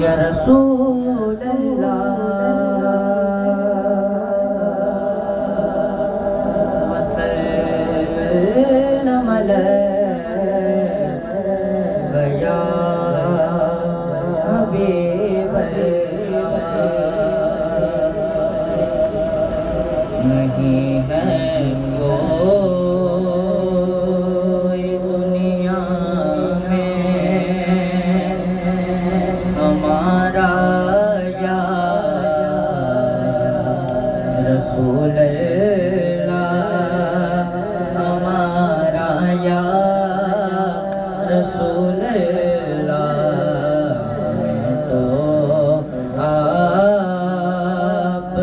या रसूल अल्लाह वसल्लम अलैका या हबीब नहीं है कोई दुनिया में हमारा या रसूल अल्लाह, हमारा या रसूल अल्लाह। मैं तो आप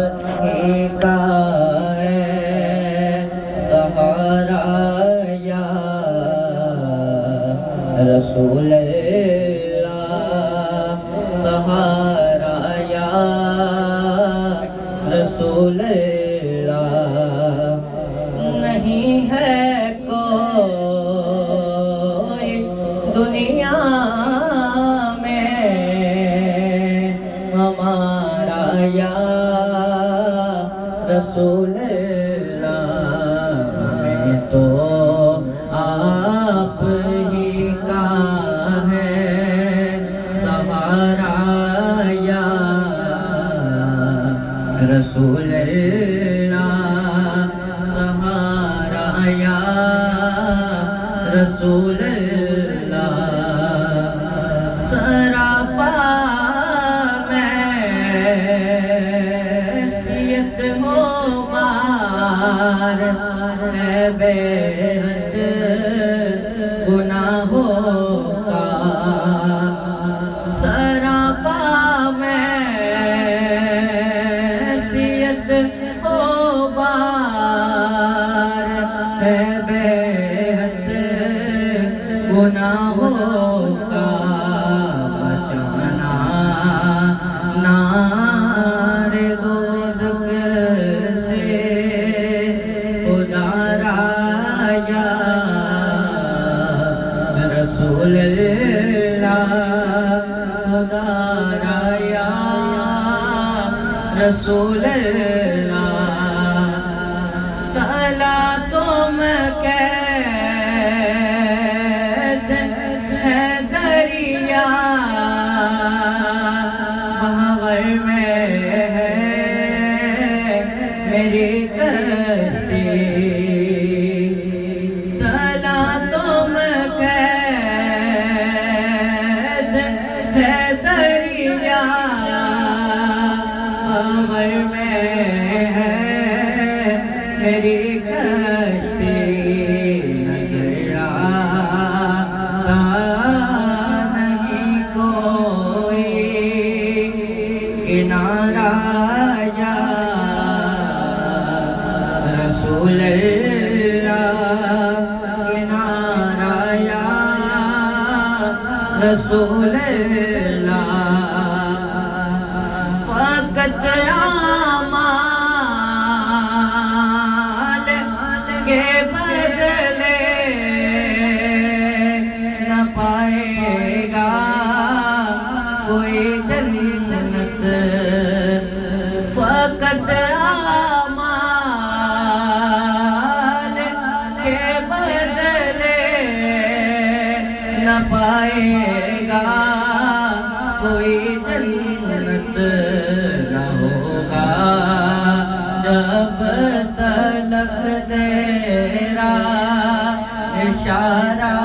ही का रसूल अल्लाह, सहारा या रसूल अल्लाह। नहीं है कोई दुनिया में हमारा या रसूल अल्लाह। मैं तो आप ही का है सहारा या रसूल अल्लाह, सहारा या रसूल अल्लाह। सरापा मैसियत मुबार है बेहद गुनाहों का। सरापा मैसियत मुबार है बेहद गुनाहों का। बचाना नारे दोज़ख से खुदा राया रसूल अल्लाह, खुदा राया रसूल अल्लाह। तला तुम कैसे है दरिया बहावर में है मेरी कश्ती। तला तुम कैसे है दरिया बहावर में है मेरी कश्ती। नजर आता नहीं कोई किनारा या रसूल अल्लाह, किनारा या रसूल अल्लाह। फ़क़त आमाल के बदले न पाएगा कोई जन्नत। फ़क़त आमाल के बदले न पाएगा कोई जन्नत। न होगा जब तलक तेरा इशारा